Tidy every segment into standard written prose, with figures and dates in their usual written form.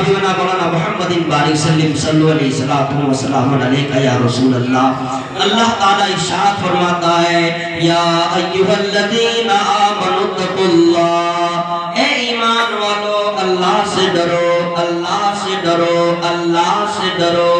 حبیبنا مولانا محمد بارک سلم صلو علیہ الصلوۃ والسلام علیکہ یا رسول اللہ۔ اللہ تعالیٰ ارشاد فرماتا ہے یا ایھا الذین آمنوا اتقوا اللہ، اے ایمان والو اللہ سے ڈرو، اللہ سے ڈرو، اللہ سے ڈرو۔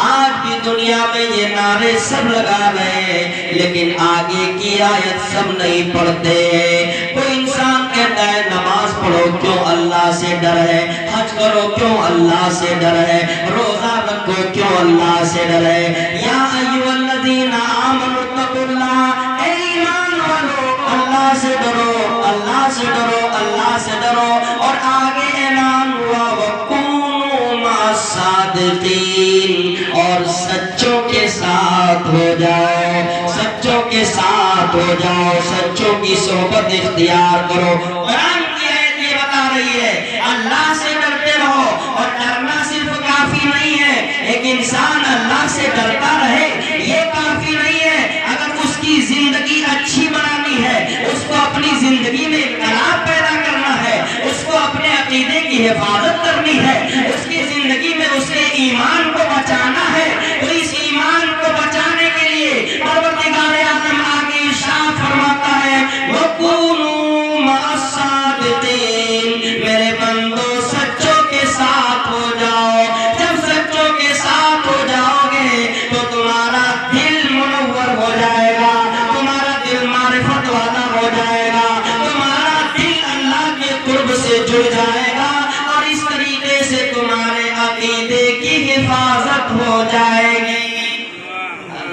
آج کی دنیا میں یہ نعرے سب لگا رہے ہیں لیکن آگے کی آیت سب نہیں پڑھتے ہیں۔ کوئی انسان کہتا ہے نماز پڑھو کیوں اللہ سے ڈر ہے، حج کرو کیوں اللہ سے ڈر ہے، روزہ رکھو کیوں اللہ سے ڈر ہے۔ یا ایھا الذین آمنوا اتقوا اللہ، اے ایمان والو اللہ سے ڈرو، اللہ سے ڈرو، اللہ سے ڈرو۔ اور آگے اعلان ہوا وَكُونُوا مَعَ الصَّادِقِينَ، اور سچوں کے ساتھ ہو جاؤ، سچوں کے ساتھ ہو جاؤ، سچوں کی صحبت اختیار کرو۔ قرآن کی آیت یہ بتا رہی ہے اللہ سے ڈرتے رہو، اور ڈرنا صرف کافی نہیں ہے، ایک انسان اللہ سے ڈرتا رہے یہ کافی نہیں ہے۔ اگر اس کی زندگی اچھی بنانی ہے، اس کو اپنی زندگی میں انقلاب پیدا کرنا ہے، اس کو اپنے عقیدے کی حفاظت کرنی ہے، اس کی زندگی میں اس کے ایمان کو بچانا ہے، تو اس ایمان کو بچانے کے لیے پروردگار عالم آگے ارشاد فرماتا ہے وَكُونُوا مَعَ الصَّادِقِينَ، میرے بندو سچوں کے ساتھ ہو جاؤ۔ جب سچوں کے ساتھ ہو جاؤ گے تو تمہارا دل منور ہو جائے گا، تمہارا دل معرفت والا ہو جائے گا، تمہارا دل اللہ کے قرب سے جڑ جائے گا، اور اس طریقے سے تمہارے عقیدے کی حفاظت ہو جائے گی۔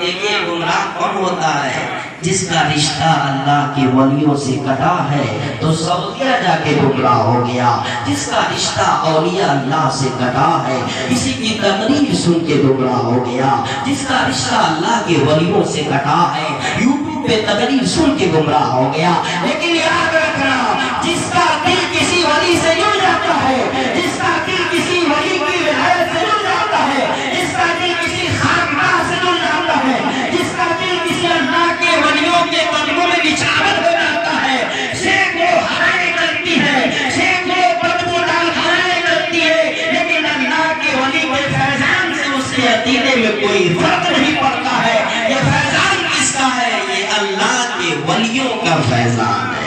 دیکھیے گمراہ کون ہوتا ہے؟ جس کا رشتہ اللہ کے ولیوں سے کٹا ہے تو سعودیہ جا کے گمراہ ہو گیا، جس کا رشتہ اولیاء اللہ سے کٹا ہے کسی کی تقریر سن کے گمراہ ہو گیا، جس کا رشتہ اللہ کے ولیوں سے کٹا ہے یوٹیوب پہ تقریر سن کے گمراہ ہو گیا۔ لیکن یاد رکھنا جس کا دل کسی ولی سے جڑ جاتا ہے، جس کا دل کسی ولی کی ولایت سے جڑ جاتا ہے، جس کا دل کسی خانقاہ سے جڑ جاتا ہے، جس کا دل کسی اللہ کے ولیوں کے قدموں میں نچھاور ہو جاتا ہے، سینکڑوں ہوائیں چلتی ہے، سینکڑوں بدبودار ہوائیں چلتی ہے، لیکن اللہ کے ولی کے فیضان سے اس کے عقیدے میں کوئی فرق نہیں پڑتا ہے۔ یہ فیضان کس کا ہے؟ یہ اللہ کے ولیوں کا فیضان ہے۔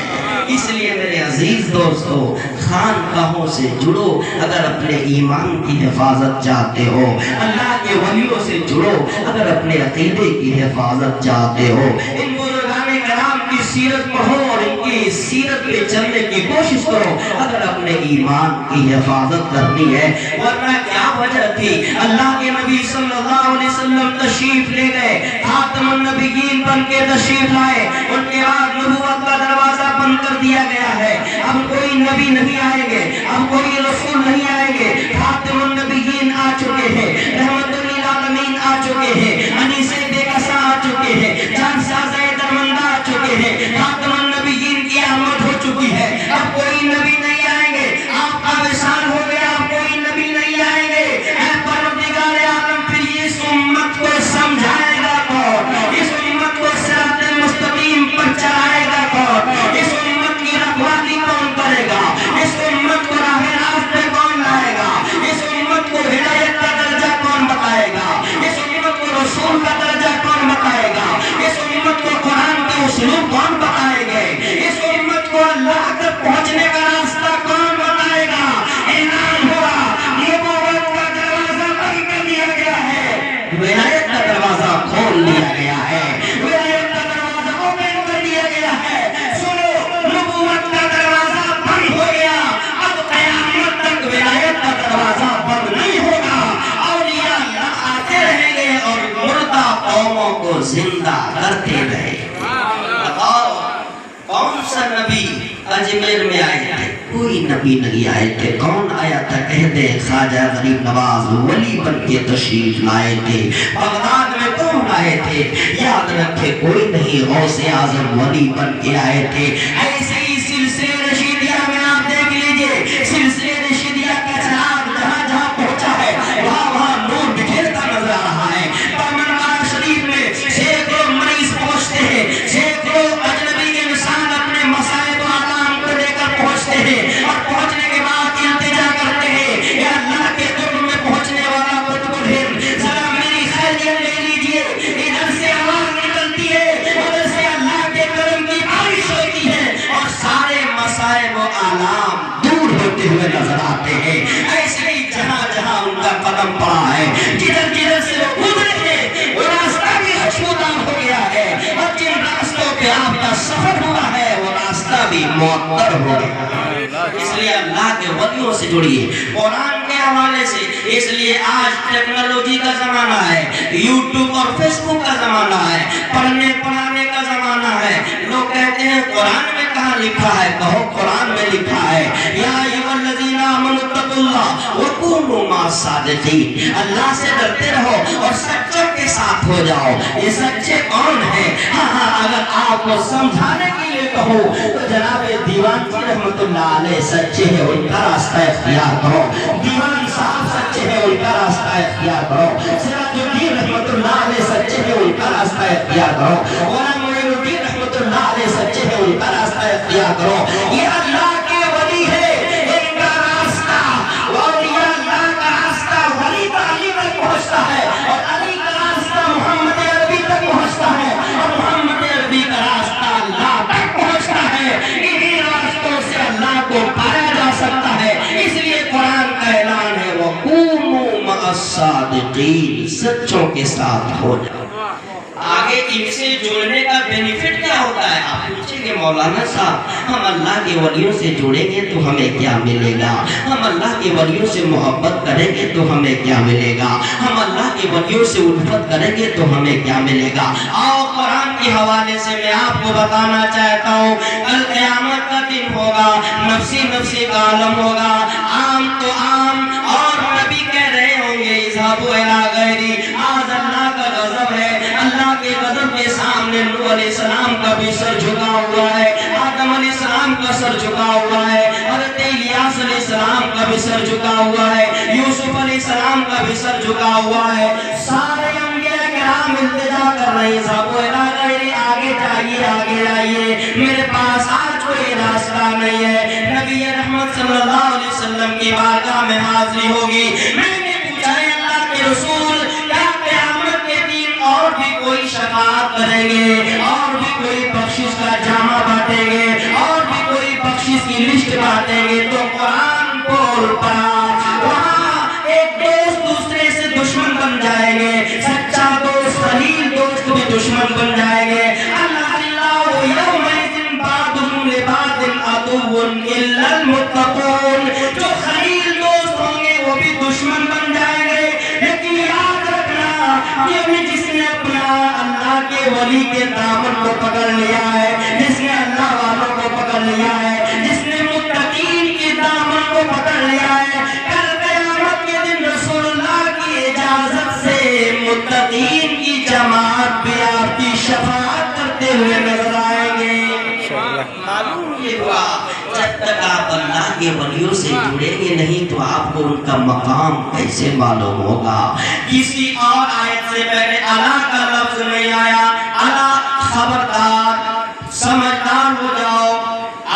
اس لیے میرے عزیز دوستو خانقاہوں سے جڑو اگر اپنے ایمان کی حفاظت چاہتے ہو، اللہ کے ولیوں سے جڑو اگر اپنے عقیدے کی حفاظت چاہتے ہو۔ ان بزرگان کرام کی سیرت پڑھو اور ان کی سیرت پہ چلنے کی کوشش کرو اگر اپنے ایمان کی حفاظت کرنی ہے۔ ورنہ کیا وجہ تھی؟ اللہ کے نبی صلی اللہ علیہ وسلم تشریف لے گئے، خاتم النبیین بن کے تشریف لائے، ان کے بعد نبوت کا دروازہ بند کر دیا گیا ہے، اب کوئی نبی نہیں آئیں گے، اب کوئی رسول نہیں آئیں گے، خاتم النبیین آ چکے ہیں، رحمت للعالمین آ چکے ہیں، انیس بے کسا آ چکے ہیں، جان سازہ درمندہ آ چکے ہیں، خاتم النبیین کی آمد ہو چکی ہے، اب کوئی نبی نہیں آئیں گے، آپ کا وصال ہو گیا، اب کوئی نبی نہیں آئیں گے۔ اے پروردگار عالم پھر اس امت کو سمجھائے گا کون؟ اس امت کو صراط مستقیم پر چلائے گا کون؟ اس امت کی رکھوالی کون کرے گا؟ اس امت کو راہ راست پہ کون لائے گا؟ اس امت کو ہدایت کا درجہ کون بتائے گا؟ اس امت کو رسول کا درجہ کون بتائے گا؟ اس امت کو قرآن کے اسلوب کون بتائے گے؟ اس امت کو اللہ تک پہنچنے کا راستہ کون بتائے گا؟ اعلان ہوا نبوت کا دروازہ بند کر دیا گیا ہے، ولایت کا دروازہ کھول دیا گیا ہے، ولایت کا دروازہ اوپن کر دیا گیا ہے۔ سنو نبوت کا دروازہ بند ہو گیا، اب قیامت تک ولایت کا دروازہ بند نہیں ہوگا، اولیاء اللہ آتے رہیں گے اور مردہ قوموں کو زندہ کرتے رہے گے۔ بتاؤ کون سا نبی اجمیر میں آئے تھے؟ کوئی نبی نہیں آئے تھے۔ کون آیا تھا؟ کہتے خواجہ غریب نواز ولی بن کے تشریف لائے تھے۔ بغداد میں کون آئے تھے؟ یاد رکھے کوئی نہیں، غوث اعظم ولی بن کے آئے تھے۔ ایسے ہی سلسلے رشیدیہ میں آپ دیکھ لیجئے، سلسلے رشیدیہ کا چراغ جہاں جہاں پہنچا ہے وہاں وہاں نور بکھیرتا نظر آ رہا ہے۔ پامنگار شریف میں سینکڑوں مریض پہنچتے ہیں، سینکڑوں اجنبی انسان اپنے مسائل و آلام کو لے کر پہنچتے ہیں، اور پہنچنے کے بعد التجا کرتے ہیں، یا اللہ قدم پڑا ہے، جدھر جدھر سے وہ گزرے ہیں وہ راستہ بھی خوشبودار ہو گیا ہے، اور جن راستوں پہ آپ کا سفر ہوا ہے وہ راستہ بھی معطر ہو گیا ہے۔ اس لیے اللہ کے ولیوں سے جڑیے، قرآن کے حوالے سے۔ اس لیے آج ٹیکنالوجی کا زمانہ ہے، یوٹیوب اور فیس بک کا زمانہ ہے، پڑھنے پڑھانے کا زمانہ ہے۔ لوگ کہتے ہیں قرآن میں کہاں لکھا ہے؟ کہو قرآن میں لکھا ہے، یا ایھا الذین آمنوا اتقوا اللہ وکونوا مع الصادقین، اللہ سے ڈرتے رہو اور سچوں کے ساتھ ہو جاؤ۔ یہ سچے کون ہیں؟ ہاں اگر آپ کو سمجھانے کے لیے کہو تو جناب دیوان کی رحمت اللہ علیہ سچے ہیں، ان کا راستہ اختیار کرو۔ دیوان صاحب سچے ہیں، ان کا راستہ اختیار کرو۔ سراج الدین رحمت اللہ علیہ سچے ہیں، ان کا راستہ اختیار کرو۔ مولانا معین الدین رحمت اللہ علیہ سچے ہیں، ان کا راستہ اختیار کرو۔ یہ اللہ کے ولی ہے، ان کا راستہ اولیاء اللہ کا راستہ ولی علی تک پہنچتا ہے، اور علی کا راستہ محمد عربی تک پہنچتا ہے، اور محمد عربی کا راستہ اللہ تک پہنچتا ہے۔ انہی راستوں سے اللہ کو پایا جا سکتا ہے۔ اس لیے قرآن کا اعلان ہے وَقُومُوا مَعَ الصَّادِقِينَ، سچوں کے ساتھ ہو جاؤ۔ آگے ان سے جڑنے کا بینیفٹ کیا ہوتا ہے؟ آپ پوچھیں گے مولانا صاحب ہم اللہ کے ولیوں سے جڑیں گے تو ہمیں کیا ملے گا؟ ہم اللہ کے ولیوں سے محبت کریں گے تو ہمیں کیا ملے گا؟ ہم اللہ کے ولیوں سے الفت کریں گے تو ہمیں کیا ملے گا؟ آؤ قرآن کے حوالے سے میں آپ کو بتانا چاہتا ہوں، کل قیامت کا دن ہوگا، نفسی نفسی کا عالم ہوگا، عام تو عام، اور نبی کہہ رہے ہوں گے اذهبوا الى غیری، آج اللہ کا غضب ہے، اللہ کے غضب کے سامنے نوح علیہ السلام کا بھی سر جھکا ہوا ہے، آدم علیہ السلام کا سر جھکا ہوا ہے، حضرت الیاس علیہ السلام کا بھی سر جھکا ہوا ہے، یوسف علیہ السلام کا بھی سر جھکا ہوا ہے۔ سارے انبیاء کرام التجا کر رہے ہیں اذهبوا الى غیری، آگے جائیے آگے جائیے، میرے پاس آج کوئی راستہ نہیں ہے۔ نبی رحمت صلی اللہ علیہ وسلم کی بارگاہ میں حاضری ہوگی۔ میں نے پوچھا ہے اللہ کے رسول کیا قیامت کے دن اور بھی کوئی شفاعت کریں گے، اور بھی کوئی بخشش کا جامہ بانٹیں گے، اور بھی کوئی بخشش کی لسٹ بانٹیں گے؟ تو قرآن بول پڑا، وہاں ایک دوست دوسرے سے دشمن بن جائیں گے، سچا دوست خلیل دوست بھی دشمن بن جائیں گے۔ اللہ یومئذ بعضهم لبعض عدو الا المتقون، جو خلیل دوست ہوں گے وہ بھی دشمن بن جائیں گے۔ لیکن یاد رکھنا یہ جس نے اپنا اللہ کے ولی کے دامن کو پکڑ لیا ہے، جس نے اللہ والوں کو پکڑ لیا ہے، جس نے متقین کے دامن کو پکڑ لیا ہے، کل قیامت کے دن رسول اللہ کی اجازت سے متقین کی جماعت بھی آپ کی شفاعت کرتے ہوئے نظر آئیں گے۔ معلوم یہ ہوا جب تک آپ اللہ کے ولیوں سے جڑیں گے نہیں تو آپ کو ان کا مقام کیسے معلوم ہوگا؟ کسی اور آیت سے پہلے الا کا لفظ نہیں آیا، الا خبردار سمجھدار ہو جاؤ۔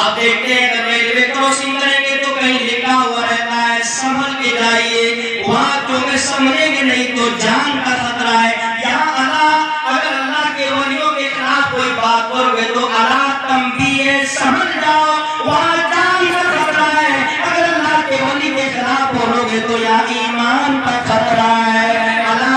آپ دیکھتے ہیں اگر ریلوے کراسنگ کریں گے تو کہیں لکھا ہوا رہتا ہے سنبھل کے جائیے، وہاں کیونکہ سنبھلیں گے نہیں تو جان کا خطرہ ہے۔ یہاں الا اگر اللہ کے ولیوں کے خلاف کوئی بات کرو گے تو الا تنبیہ ہے، سمجھ جاؤ، وہاں جان کا خطرہ ہے۔ اگر اللہ کے ولی کے خلاف بولو گے تو یا ایمان کا خطرہ ہے۔ الا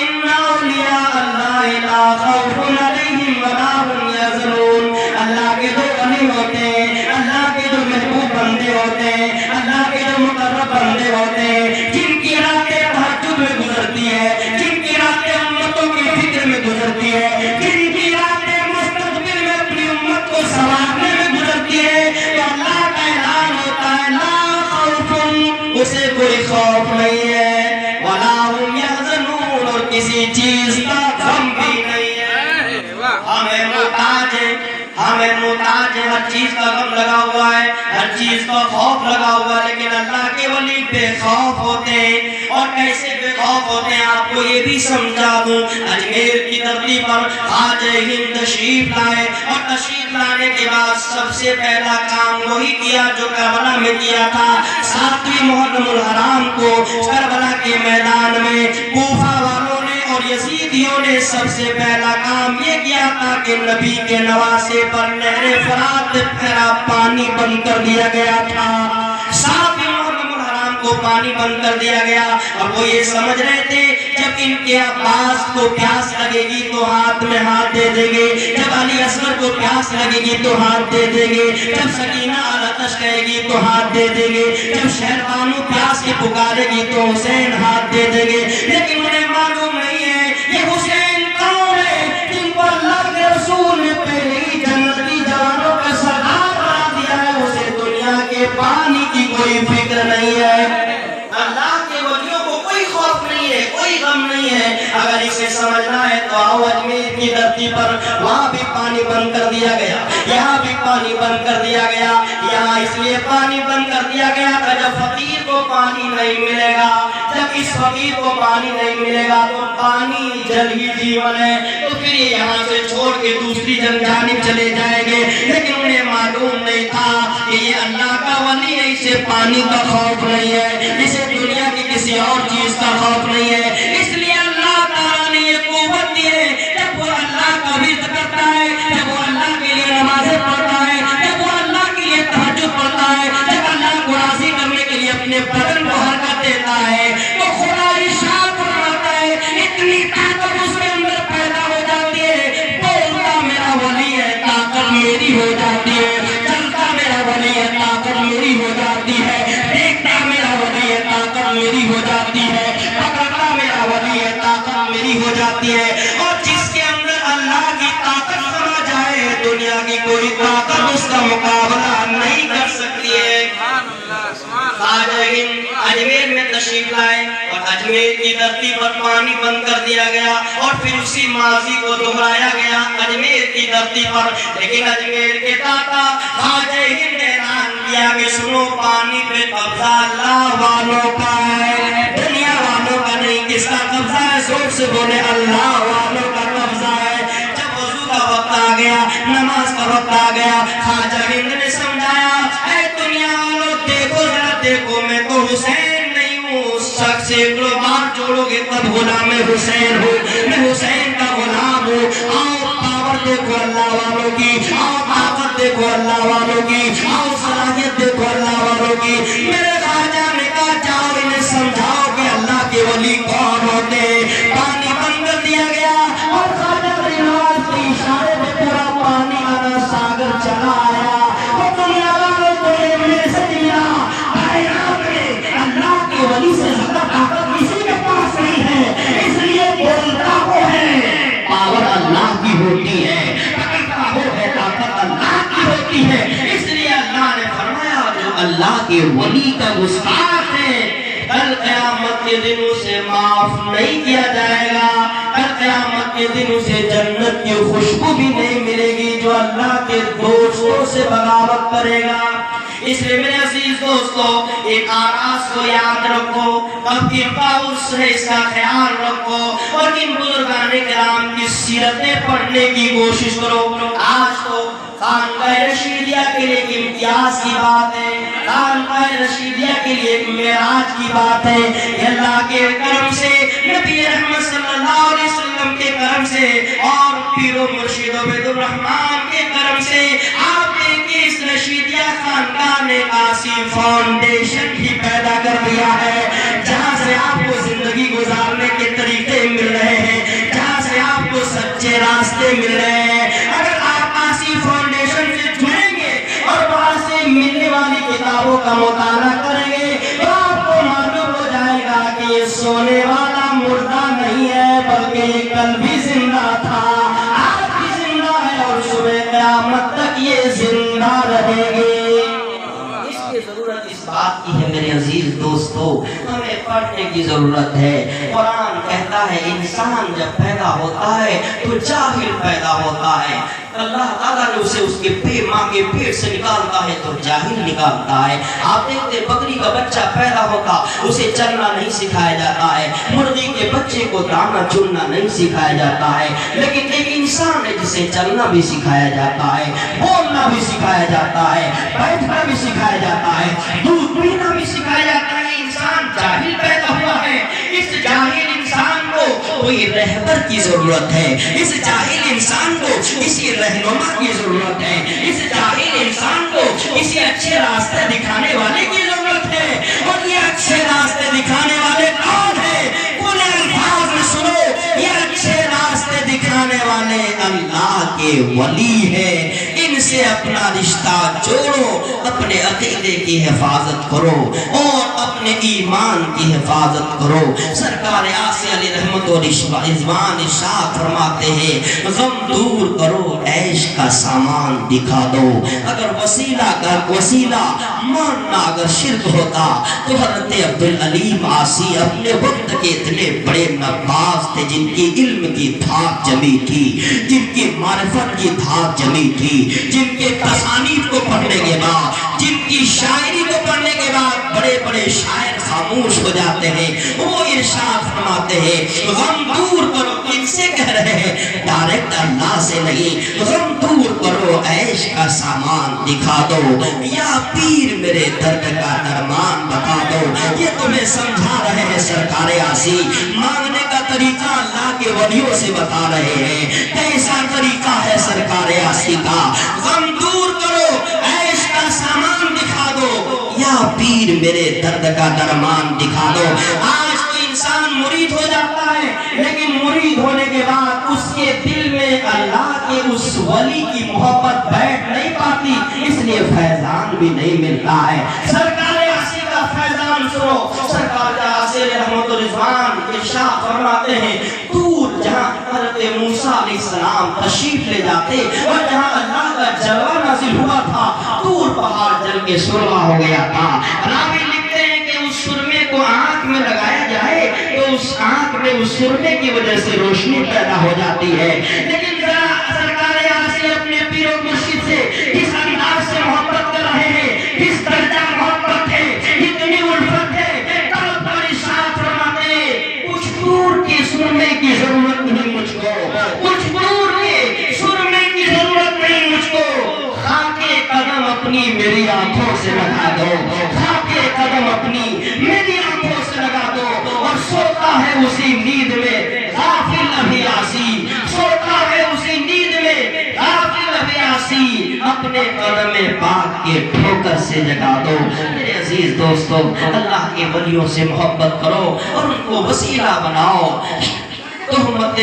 ان اولیاء اللہ لا خوف علیہم ولا هم یحزنون، اللہ کے جو ولی ہوتے ہیں، اللہ کے جو محبوب بندے ہوتے ہیں، اللہ کے جو مقرب بندے ہوتے ہیں، جن کی راتیں تہجد میں گزرتی ہے، جن کی راتیں امتوں کی فکر میں گزرتی ہے، جن کی راتیں مستقبل میں اپنی امت کو سنوارنے میں گزرتی ہے، تو اللہ کا اعلان ہوتا ہے لا خوف، اسے کوئی خوف نہیں ہے، ولا هم یحزنون، اور کسی چیز کا غم بھی نہیں ہے۔ ہمیں محتاج ہے، ہمیں محتاج ہے، ہر چیز کا غم لگا ہوا ہے، ہر چیز کا خوف لگا ہوا ہے، لیکن اللہ کے ولی بے خوف ہوتے ہیں۔ اور کیسے بے خوف ہوتے ہیں آپ کو یہ بھی سمجھا دوں۔ اجمیر کی دھرتی پر خواجہ ہند تشریف لائے، اور تشریف لانے کے بعد سب سے پہلا کام وہی کیا جو کربلا میں کیا تھا۔ 7ویں محرم الحرام کو کربلا کے میدان میں کوفہ والوں نے اور یزیدیوں نے سب سے پہلا کام یہ کیا تھا کہ نبی کے نواسے پر نہر فرات پھیرا پانی بند کر دیا گیا تھا۔ 7ویں محرم الحرام کو کو پانی بند کر دیا گیا اور وہ یہ سمجھ رہے تھے جب ان کے عباس کو پیاس لگے گی تو ہاتھ میں ہاتھ دے دیں گے، جب علی اصغر کو پیاس لگے گی تو ہاتھ دے دیں گے، جب سکینہ آلتش کہے گی تو ہاتھ دے دیں گے، جب شہربانو پیاس کی پکارے گی تو حسین ہاتھ دے دیں گے، لیکن انہیں معلوم نہیں ہے یہ حسین کون ہے جن کو اللہ کے رسول نے پہلے ہی جنت کی جوانوں کا سردار بنا دیا ہے، اسے دنیا کے پانی کی کوئی فکر نہیں ہے، اللہ کے ولیوں کو کوئی خوف نہیں ہے، کوئی غم نہیں ہے۔ اگر اسے سمجھنا ہے تو آؤ اجمیر کی دھرتی پر، وہاں بھی پانی بند کر دیا گیا، یہاں بھی پانی بند کر دیا گیا، یہاں اس لیے پانی بند کر دیا گیا کہ جب فقیر کو پانی نہیں ملے گا، جب اس فقیر کو پانی نہیں ملے گا تو پانی جل ہی جیون ہے، تو پھر یہ یہاں سے چھوڑ کے دوسری جانب چلے جائیں گے، لیکن انہیں معلوم نہیں تھا کہ یہ اللہ کا ولی ہے، اسے پانی کا خوف نہیں ہے، اسے دنیا کی کسی اور چیز کا خوف نہیں ہے، اس لیے اللہ تعالیٰ نے یہ قوت دی ہے، جب وہ اللہ کا ورد کرتا ہے، جب وہ اللہ کے لیے نمازیں پڑھتا ہے، جب وہ اللہ کے لیے تہجد پڑھتا ہے، جب اللہ کو راضی کرنے کے لیے اپنے بدن کو حرکت دیتا ہے تو خدا ارشاد فرماتا ہے اتنی طاقت اس کے اندر پیدا ہو جاتی ہے، بولتا میرا ولی ہے طاقت میری ہو جاتی ہے، چلتا میرا ولی ہے طاقت میری ہو جاتی ہے، دیکھتا میرا ولی ہے طاقت میری ہو جاتی ہے، پکڑتا میرا ولی ہے طاقت میری ہو جاتی ہے، اور جس کے اندر اللہ کی طاقت سما جائے دنیا کی کوئی طاقت اس کا مقابلہ نہیں کر سکتی ہے۔ خواجہ ہند اجمیر میں تشریف لائے اور اجمیر کی دھرتی پر پانی بند کر دیا گیا اور پھر اسی ماضی کو دہرایا گیا اجمیر کی دھرتی پر، لیکن اجمیر کے داتا خواجہ ہند نے اعلان کیا کہ سنو پانی پہ قبضہ اللہ والوں کا ہے، دنیا والوں کا نہیں، کس کا قبضہ ہے؟ زور سے بولے اللہ والوں کا قبضہ ہے۔ جب وضو کا وقت آ گیا، نماز کا وقت آ گیا، خواجہ ہند نے سمجھایا اے دنیا والوں دیکھو ذرا دیکھو، میں تو حسین نہیں ہوں، اس شخص سے بار جوڑو گے تب غلام حسین ہوں، میں حسین کا غلام ہوں، آؤ پاور دیکھو اللہ والوں کی، آؤ طاقت دیکھو اللہ والوں کی، آؤ صلاحیت دیکھو اللہ والوں کی۔ میرے خواجہ نے کہا جاؤ انہیں سمجھاؤ کہ اللہ کے ولی کون ہوتے ہیں۔ پانی بند کر دیا گیا اور خواجہ رنواز کے اشارے پہ پورا پانی آنا ساگر چلا آیا، تو دنیا والوں کو یہ میرے سے ملا اللہ کے ولی سے زیادہ طاقت کسی کے پاس نہیں ہے، اس لیے بولتا وہ ہے پاور اللہ کی ہوتی ہے، پکڑتا وہ ہے طاقت اللہ کی ہوتی ہے، اس لیے اللہ نے فرمایا جو اللہ کے ولی کا گستاخ ہے کل قیامت کے دن اسے معاف نہیں کیا جائے گا، کل قیامت کے دن اسے جنت کی خوشبو بھی نہیں ملے گی جو اللہ کے دوستوں سے بغاوت کرے گا۔ اس لیے میرے عزیز دوستو ایک آراز کو یاد رکھو، اب کی پاؤس ہے اس کا خیال رکھو اور ان بزرگان کرام کی سیرتیں پڑھنے کی کوشش کرو۔ آج تو خانقاہ رشیدیہ کے لیے ایک امتیاز کی بات ہے، خانقاہ رشیدیہ کے لیے ایک معراج کی بات ہے، اللہ کے کرم سے، نبی رحمت صلی اللہ علیہ وسلم کے کرم سے اور پیر و مرشد عبید الرحمن کے کرم سے آپ دیکھیں اس رشیدیہ خانقاہ نے آسی فاؤنڈیشن ہی پیدا کر دیا ہے، جہاں سے آپ کو زندگی گزارنے کے طریقے مل رہے ہیں، جہاں سے آپ کو سچے راستے مل رہے ہیں۔ اگر آپ آسی فاؤنڈیشن سے جڑیں گے اور وہاں سے ملنے والی کتابوں کا مطالعہ کریں گے تو آپ کو معلوم ہو جائے گا کہ یہ سونے والا مردہ نہیں ہے بلکہ یہ کل بھی زندہ تھا، آج بھی زندہ ہے اور صبح قیامت تک یہ زندہ رہے گے۔ اس کی ضرورت اس بات کی ہے میرے عزیز دوستو، ہمیں پڑھنے کی ضرورت ہے۔ قرآن کہتا ہے انسان جب پیدا ہوتا ہے تو جاہل پیدا ہوتا ہے، اللہ تعالیٰ نے اسے اس کے ماں کے پیٹ سے نکالتا ہے تو جاہل نکالتا ہے۔ آپ دیکھتے بکری کا بچہ پیدا ہوتا اسے چلنا نہیں سکھایا جاتا ہے، مرغی کے بچے کو دانا چننا نہیں سکھایا جاتا ہے، لیکن ایک انسان ہے جسے چلنا بھی سکھایا جاتا ہے، بولنا بھی سکھایا جاتا ہے، بیٹھنا بھی سکھایا جاتا ہے، دودھ پینا بھی سکھایا جاتا ہے۔ انسان جاہل پیدا ہوا ہے، اس جاہل انسان کو کوئی رہبر کی ضرورت ہے، اس جاہل انسان کو کسی رہنما کی ضرورت ہے، اس جاہل انسان کو کسی اچھے راستے دکھانے والے کی ضرورت ہے، اور یہ اچھے راستے دکھانے والے کون ہیں؟ ان الفاظ میں سنو، یہ اچھے راستے دکھانے والے اللہ کے ولی ہیں۔ ان سے اپنا رشتہ جوڑو، اپنے عقیدے کی حفاظت کرو اور اپنے ایمان کی حفاظت کرو۔ سرکار آصف علیہ رحمت و رضوان ارشاد فرماتے ہیں غم دور کرو، عیش کا سامان دکھا دو۔ اگر وسیلہ ماننا اگر شرک ہوتا تو حضرت عبدالعلیم عاصی اپنے وقت کے اتنے بڑے نباز تھے، جن کی علم کی دھاک جمی تھی، جن کی معرفت کی دھاک جمی تھی، جن کے تصانیف کو پڑھنے کے بعد، جن کی شاعری کو پڑھنے کے بعد بڑے بڑے شاعر خاموش ہو جاتے ہیں۔ وہ ارشاد فرماتے ہیں غم دور کرو، ان سے کہہ رہے ہیں ڈائریکٹ اللہ سے نہیں، غم دور کرو، عیش کا سامان دکھا دو، یا پیر میرے درد کا درمان بتا دو۔ یہ تمہیں سمجھا رہے ہیں سرکار آصی، مانگنے کا طریقہ اللہ کے ولیوں سے بتا رہے ہیں۔ کیسا طریقہ ہے سرکار آصی کا؟ غم دور کرو، عیش کا سامان دکھا دو، یا پیر میرے درد کا درمان دکھا دو۔ آج تو انسان مرید ہو جاتا ہے، لیکن مرید ہونے کے بعد اس کے دل میں اللہ کے اس ولی کی محبت بیٹھ نہیں پاتی، اس لیے فیضان بھی نہیں ملتا ہے۔ سرکار آصی کا فیضان سنو، سرکار آصی رحمت و رضوان ارشاد فرماتے ہیں دور جہاں حضرت موسیٰ علیہ السلام تشریف لے جاتے اور جہاں اللہ کا جلوہ نازل ہوا تھا، دور پہاڑ جل کے سرما ہو گیا تھا۔ راوی لکھتے ہیں کہ اس سرمے کو آنکھ میں لگایا جائے تو اس آنکھ میں اس سرمے کی وجہ سے روشنی پیدا ہو جاتی ہے۔ لیکن ذرا سرکار آصی اپنے پیر و مرشد سے اس انداز سے محبت کر رہے ہیں، اس درجہ محبت ہے، اتنی الفت ہے، طلب پر ارشاد فرماتے ہیں کچھ دور کے سرمے کی ضرورت نہیں مجھ کو، کچھ دور کے سرمے کی ضرورت نہیں مجھ کو، خاک قدم اپنی میری آنکھوں سے لگا دو، خاک قدم اپنی میری آنکھوں سے لگا دو۔ اور سوتا ہے اسی نیند میں غافل ابھی آصی، سوتا ہے اسی نیند میں غافل ابھی آصی، اپنے قدم پاک کے ٹھوکر سے جگا دو۔ میرے عزیز دوستو، اللہ کے ولیوں سے محبت کرو اور ان کو وسیلہ بناؤ۔ تہمت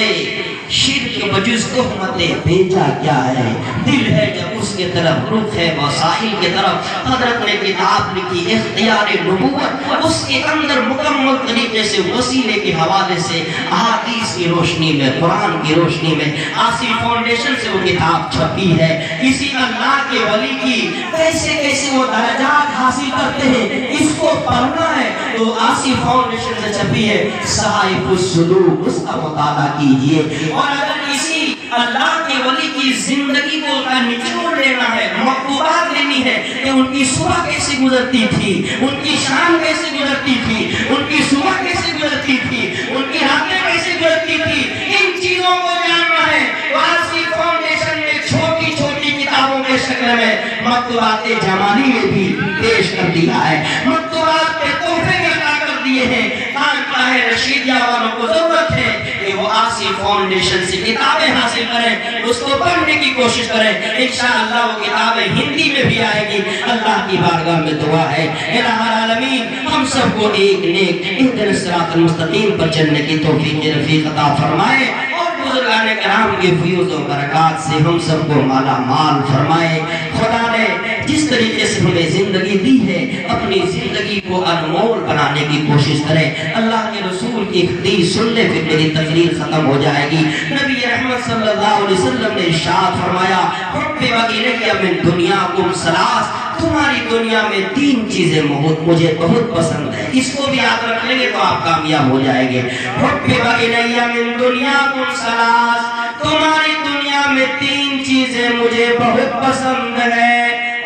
شرک بجز تہمت بیجا کیا ہے؟ دل ہے جب اس کے طرف، رخ ہے وسائل کے طرف۔ حضرت نے کتاب لکھی اختیار نبوت، اس کے اندر مکمل طریقے سے وسیلے کے حوالے سے احادیث کی روشنی میں، قرآن کی روشنی میں آصف فاؤنڈیشن سے وہ کتاب چھپی ہے۔ اسی اللہ کے ولی کی کیسے کیسے وہ درجات حاصل کرتے ہیں، اس کو پڑھنا ہے تو آصف فاؤنڈیشن سے چھپی ہے صحائف الصدور، اس کا مطالعہ کیجئے۔ اور اگر کسی اللہ کے ولی کی زندگی کو نچوڑ لینا ہے، مکتوبات لینی ہے کہ ان کی صبح کیسے گزرتی تھی، ان کی شام کیسے گزرتی تھی، ان کی صبح کیسے گزرتی تھی، ان کی راتیں کیسے گزرتی تھی، ان چیزوں کو جاننا ہے تو آصف فاؤنڈیشن نے چھوٹی چھوٹی کتابوں کے شکل میں مکتوبات جمالی میں بھی پیش کر دیا ہے، مکتوبات کے تحفے میں عطا کر دیے ہیں۔ خانقاہ رشیدیہ والوں کو ضرورت ہے کہ وہ آصف فاؤنڈیشن سے کتابیں حاصل کریں، اس کو پڑھنے کی کوشش کریں، انشاءاللہ وہ کتابیں ہندی میں بھی آئے گی۔ اللہ کی بارگاہ میں دعا ہے الہ العالمین ہم سب کو ایک نیک اہدنا الصراط المستقیم پر چلنے کی توفیق رفیق عطا فرمائے، اور بزرگان کرام کے فیوز و برکات سے ہم سب کو مالا مال فرمائے۔ خدا نے جس طریقے سے ہمیں زندگی دی ہے، اپنی زندگی کو انمول بنانے کی کوشش کریں۔ اللہ کے رسول کی حدیث سننے پھر میری تقریر ختم ہو جائے گی۔ نبی رحمت صلی اللہ علیہ وسلم نے ارشاد فرمایا حبب الیہ من دنیاکم ثلاث، تمہاری دنیا میں تین چیزیں مجھے بہت پسند ہے، اس کو بھی یاد رکھ لیں گے تو آپ کامیاب ہو جائیں گے۔ حبب الیہ من دنیاکم ثلاث، تمہاری دنیا میں تین چیزیں مجھے بہت پسند ہے،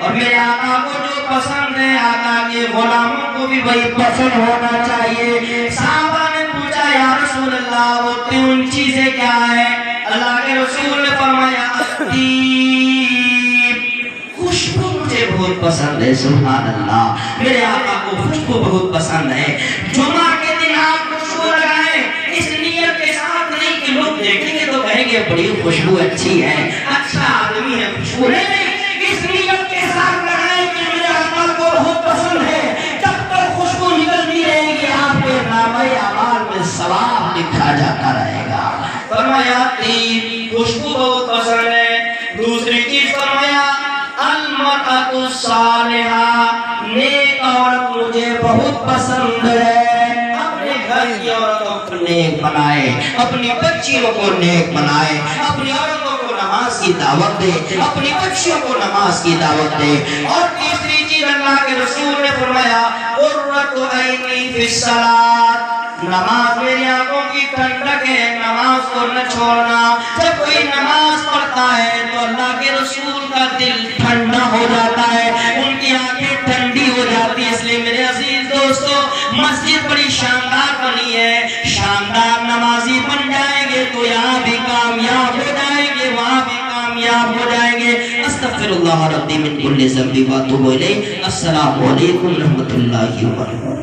اور میرے آقا کو جو پسند ہے آقا کے غلاموں کو بھی وہی پسند ہونا چاہیے۔ صحابہ نے پوچھا یا رسول اللہ وہ تین چیزیں کیا ہیں؟ اللہ کے رسول نے فرمایا الطیب، خوشبو مجھے بہت پسند ہے۔ سبحان اللہ، میرے آقا کو خوشبو بہت پسند ہے۔ جمعہ کے دن آپ خوشبو لگائیں، اس نیت کے ساتھ نہیں کہ لوگ دیکھیں گے تو کہیں گے بڑی خوشبو اچھی ہے، اچھا آدمی ہے، خوشبو نہیں، اس نیت کے ساتھ لگائیں کہ میرے آقا کو بہت پسند ہے۔ جب تک خوشبو نکلتی نیک بنائے، اپنی بچیوں کو نیک بنائے، اپنی عورتوں کو نماز کی دعوت دے، اپنی بچیوں کو نماز کی دعوت دے۔ اور تیسری چیز اللہ کے رسول نے فرمایا قرۃ عینی فی الصلاۃ، نماز میری آنکھوں کی ٹھنڈک ہے، نماز کو نہ چھوڑنا۔ جب کوئی نماز پڑھتا ہے تو اللہ کے رسول کا دل ٹھنڈا ہو جاتا ہے، ان کی آنکھیں ٹھنڈی ہو جاتی ہے۔ اس لیے میرے عزیز دوستو، مسجد بڑی شاندار بنی ہے، شاندار نمازی بن جائیں گے تو یہاں بھی کامیاب ہو جائیں گے، وہاں بھی کامیاب ہو جائیں گے۔ استغفر اللہ ربی من کل ذنب واتوب الیہ۔ السلام علیکم ورحمۃ اللہ وبرکاتہ۔